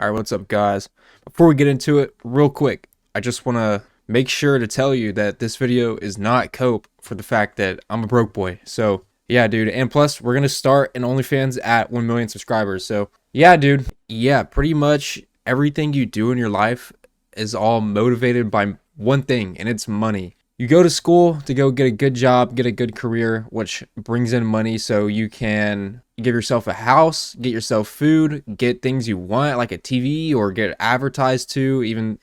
Alright, what's up, guys? Before we get into it, real quick, I just want to make sure to tell you that this video is not cope for the fact that I'm a broke boy. So, yeah, dude. And plus, we're going to start an OnlyFans at 1 million subscribers. So, yeah, dude. Yeah, pretty much everything you do in your life is all motivated by one thing, and it's money. You go to school to go get a good job, get a good career, which brings in money so you can give yourself a house, get yourself food, get things you want like a TV or get advertised to. Even,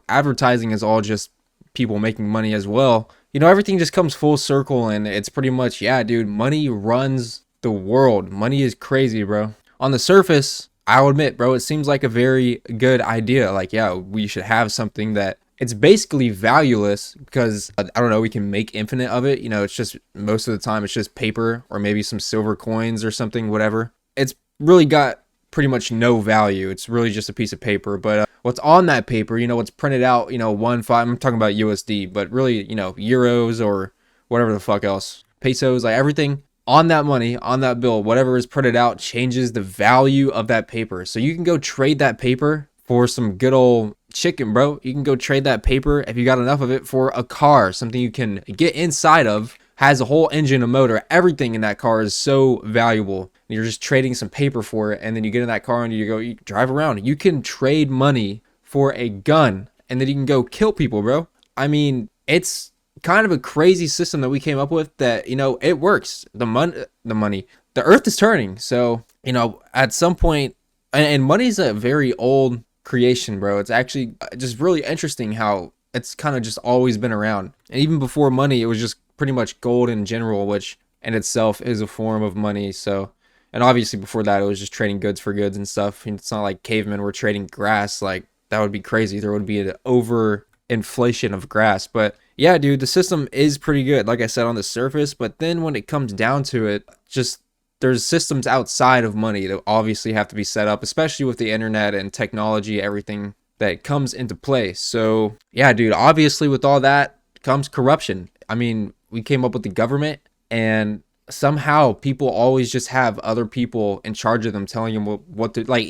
advertising is all just people making money as well. Everything just comes full circle and it's pretty much, yeah, dude, money runs the world. Money is crazy, bro. On the surface, I'll admit, bro, it seems like a very good idea. Like, yeah, we should have something that it's basically valueless because I don't know, we can make infinite of it. It's just most of the time it's just paper or maybe some silver coins or something, whatever. It's really got pretty much no value. It's really just a piece of paper. But what's on that paper, what's printed out, 1 5, I'm talking about USD, but really, euros or whatever the fuck else, pesos, like everything on that money, on that bill, whatever is printed out changes the value of that paper. So you can go trade that paper for some good old chicken, bro. You can go trade that paper if you got enough of it for a car, something you can get inside of, has a whole engine, a motor, everything in that car is so valuable. You're just trading some paper for it, and then you get in that car and you drive around. You can trade money for a gun, and then you can go kill people, bro. I mean, it's kind of a crazy system that we came up with that, it works. The earth is turning. So, at some point, and money's a very old creation, bro. It's actually just really interesting how it's kind of just always been around. And even before money, it was just pretty much gold in general, which in itself is a form of money. So, and obviously before that, it was just trading goods for goods and stuff. And it's not like cavemen were trading grass. Like, that would be crazy. There would be an over inflation of grass. But yeah, dude, the system is pretty good, like I said, on the surface. But then when it comes down to it, just there's systems outside of money that obviously have to be set up, especially with the internet and technology, everything that comes into play. So yeah, dude, obviously with all that comes corruption. I mean, we came up with the government, and somehow people always just have other people in charge of them telling them what to like.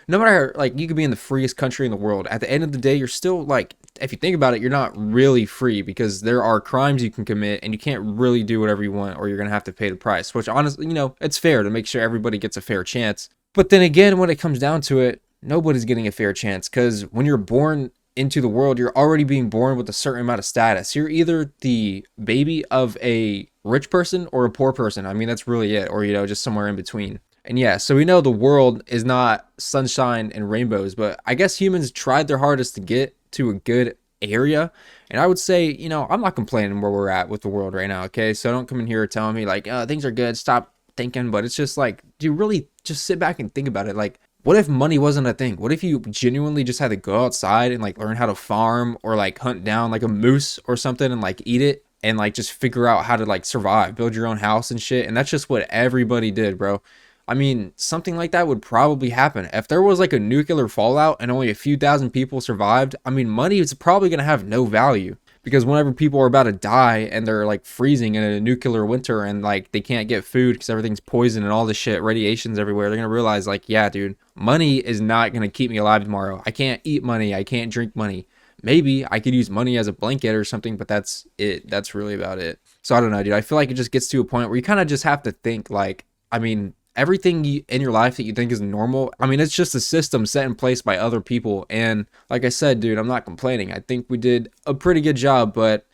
No matter, like, you could be in the freest country in the world, at the end of the day, you're still, like, if you think about it, you're not really free because there are crimes you can commit and you can't really do whatever you want, or you're gonna have to pay the price, which honestly, it's fair to make sure everybody gets a fair chance. But then again, when it comes down to it, nobody's getting a fair chance, because when you're born into the world, you're already being born with a certain amount of status. You're either the baby of a rich person or a poor person. I mean, that's really it. Or, just somewhere in between. And yeah, so we know the world is not sunshine and rainbows, but I guess humans tried their hardest to get to a good area. And I would say, I'm not complaining where we're at with the world right now, okay? So don't come in here telling me like, things are good, stop thinking. But it's just like, do you really just sit back and think about it? Like, what if money wasn't a thing? What if you genuinely just had to go outside and like learn how to farm or like hunt down like a moose or something and like eat it and like just figure out how to like survive, build your own house and shit? And that's just what everybody did, bro. I mean, something like that would probably happen. If there was like a nuclear fallout and only a few thousand people survived, I mean, money is probably going to have no value. Because whenever people are about to die and they're like freezing in a nuclear winter and like they can't get food because everything's poison and all this shit, radiation's everywhere, they're going to realize like, yeah, dude, money is not going to keep me alive tomorrow. I can't eat money. I can't drink money. Maybe I could use money as a blanket or something, but that's it. That's really about it. So I don't know, dude. I feel like it just gets to a point where you kind of just have to think like, I mean, everything in your life that you think is normal, I mean, it's just a system set in place by other people. And like I said, dude, I'm not complaining. I think we did a pretty good job, but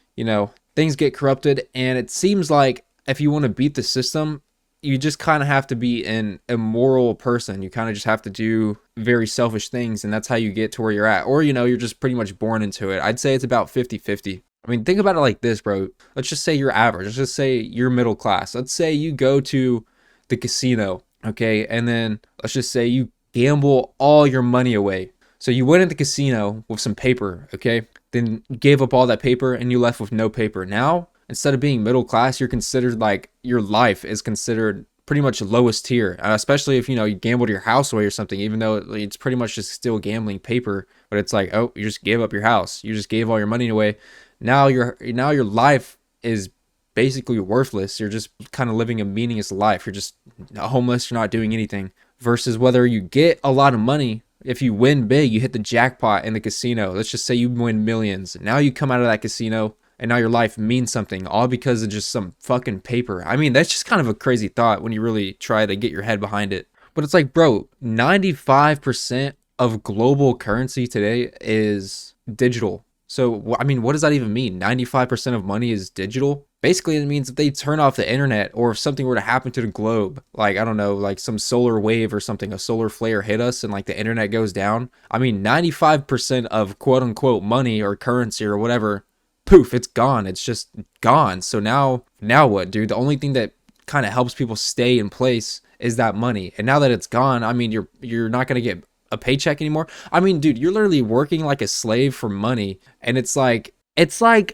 things get corrupted, and it seems like if you want to beat the system, you just kind of have to be an immoral person. You kind of just have to do very selfish things, and that's how you get to where you're at. Or, you're just pretty much born into it. I'd say it's about 50-50. I mean, think about it like this, bro. Let's just say you're average. Let's just say you're middle class. Let's say you go to the casino, okay, and then let's just say you gamble all your money away. So you went in the casino with some paper, okay, then gave up all that paper and you left with no paper. Now, instead of being middle class, you're considered, like, your life is considered pretty much lowest tier, especially if you gambled your house away or something, even though it's pretty much just still gambling paper. But it's like, oh, you just gave up your house, you just gave all your money away. Now your life is basically worthless. You're just kind of living a meaningless life. You're just homeless. You're not doing anything. Versus whether you get a lot of money, if you win big, you hit the jackpot in the casino. Let's just say you win millions. Now you come out of that casino and now your life means something, all because of just some fucking paper. I mean, that's just kind of a crazy thought when you really try to get your head behind it. But it's like, bro, 95% of global currency today is digital. So, I mean, what does that even mean? 95% of money is digital? Basically, it means if they turn off the internet, or if something were to happen to the globe, like, I don't know, like some solar wave or something, a solar flare hit us and like the internet goes down. I mean, 95% of quote unquote money or currency or whatever, poof, it's gone. It's just gone. So now what, dude? The only thing that kind of helps people stay in place is that money. And now that it's gone, I mean, you're not going to get a paycheck anymore. I mean, dude, you're literally working like a slave for money. And it's like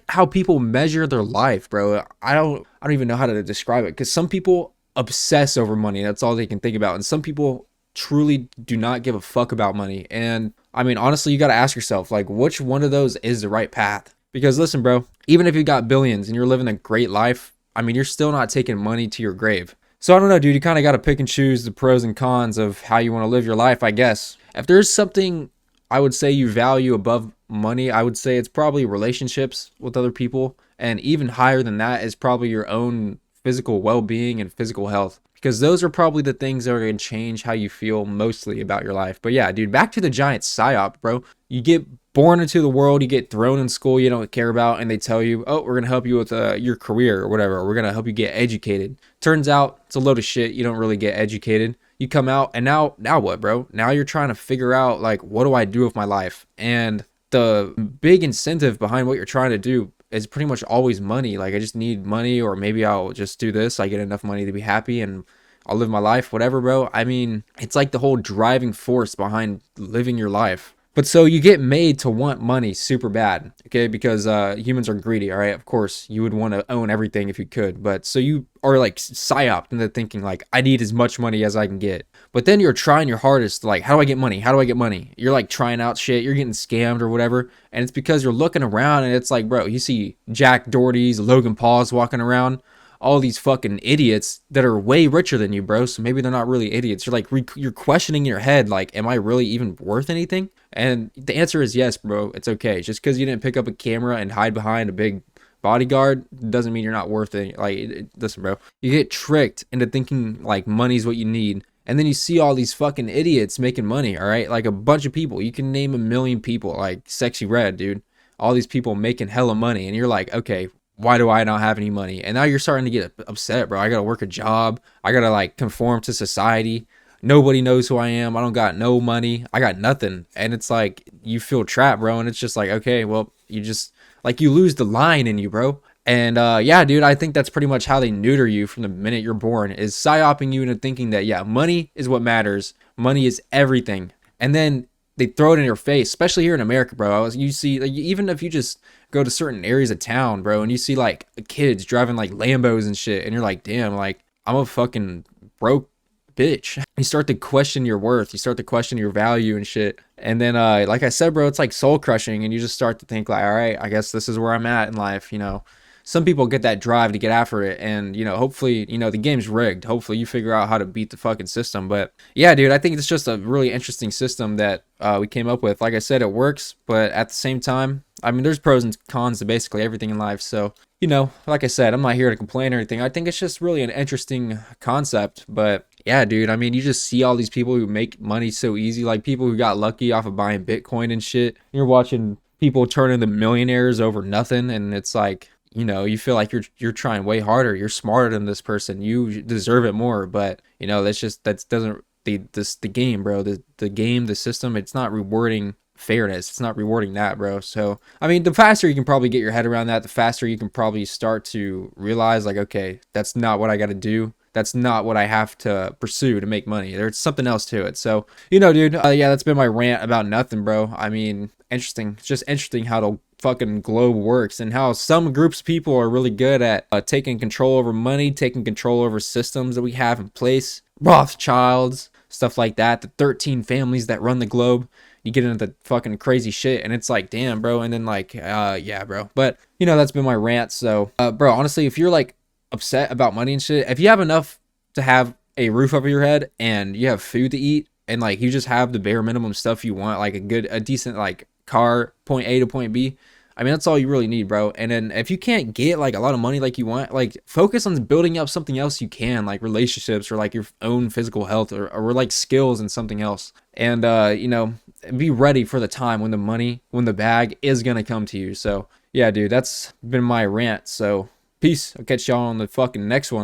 how people measure their life, bro. I don't even know how to describe it, because some people obsess over money. That's all they can think about. And some people truly do not give a fuck about money. And I mean, honestly, you got to ask yourself, like, which one of those is the right path? Because listen, bro, even if you got billions and you're living a great life, I mean, you're still not taking money to your grave. So I don't know, dude, you kind of got to pick and choose the pros and cons of how you want to live your life, I guess. If there's something I would say you value above money, I would say it's probably relationships with other people. And even higher than that is probably your own physical well-being and physical health, because those are probably the things that are going to change how you feel mostly about your life. But yeah, dude, back to the giant psyop, bro. You get born into the world, you get thrown in school you don't care about, and they tell you, oh, we're going to help you with your career or whatever, or we're going to help you get educated. Turns out it's a load of shit. You don't really get educated. You come out, and now what, bro? Now you're trying to figure out, like, what do I do with my life? And the big incentive behind what you're trying to do is pretty much always money. Like, I just need money, or maybe I'll just do this. I get enough money to be happy and I'll live my life, whatever, bro. I mean, it's like the whole driving force behind living your life. But so you get made to want money super bad, okay? Because humans are greedy, all right? Of course, you would want to own everything if you could. But so you are like psyoped into thinking like, I need as much money as I can get. But then you're trying your hardest to like, how do I get money? How do I get money? You're like trying out shit. You're getting scammed or whatever. And it's because you're looking around and it's like, bro, you see Jack Doherty's, Logan Paul's walking around. All these fucking idiots that are way richer than you, bro. So maybe they're not really idiots. You're like, you're questioning in your head, like, am I really even worth anything? And the answer is yes, bro. It's okay. Just because you didn't pick up a camera and hide behind a big bodyguard doesn't mean you're not worth it. Like, listen, bro. You get tricked into thinking like money's what you need. And then you see all these fucking idiots making money, all right? Like a bunch of people. You can name a million people, like Sexy Red, dude. All these people making hella money. And you're like, okay, why do I not have any money? And now you're starting to get upset, bro. I gotta work a job. I gotta like conform to society. Nobody knows who I am. I don't got no money. I got nothing. And it's like you feel trapped, bro. And it's just like, okay, well, you just like you lose the line in you, bro. And yeah, dude, I think that's pretty much how they neuter you from the minute you're born, is psyoping you into thinking that, yeah, money is what matters. Money is everything. And then they throw it in your face, especially here in America, bro. You see, like, even if you just go to certain areas of town, bro, and you see like kids driving like Lambos and shit, and you're like, damn, like I'm a fucking broke bitch. You start to question your worth. You start to question your value and shit. And then, like I said, bro, it's like soul crushing, and you just start to think like, all right, I guess this is where I'm at in life, you know. Some people get that drive to get after it, and you know, hopefully, you know, the game's rigged. Hopefully you figure out how to beat the fucking system. But yeah, dude, I think it's just a really interesting system that we came up with. Like I said, it works, but at the same time, I mean, there's pros and cons to basically everything in life. So, you know, like I said, I'm not here to complain or anything. I think it's just really an interesting concept. But yeah, dude, I mean, you just see all these people who make money so easy, like people who got lucky off of buying Bitcoin and shit. You're watching people turn into millionaires over nothing, and it's like, you know, you feel like you're trying way harder. You're smarter than this person. You deserve it more. But you know, that doesn't the game, bro. The game, the system, it's not rewarding fairness. It's not rewarding that, bro. So I mean, the faster you can probably get your head around that, the faster you can probably start to realize like, okay, that's not what I got to do. That's not what I have to pursue to make money. There's something else to it. So, you know, dude, yeah, that's been my rant about nothing, bro. I mean, interesting. It's just interesting how the fucking globe works, and how some groups of people are really good at taking control over money, taking control over systems that we have in place. Rothschilds, stuff like that. The 13 families that run the globe. You get into the fucking crazy shit, and it's like, damn, bro. And then like, yeah, bro. But, you know, that's been my rant. So, bro, honestly, if you're like upset about money and shit, if you have enough to have a roof over your head and you have food to eat, and like you just have the bare minimum stuff you want, like a decent like car, point A to point B. I mean, that's all you really need, bro. And then if you can't get like a lot of money like you want, like focus on building up something else you can, like relationships or like your own physical health or like skills and something else. And you know, be ready for the time when the money, when the bag is gonna come to you. So yeah, dude, that's been my rant. So peace. I'll catch y'all on the fucking next one.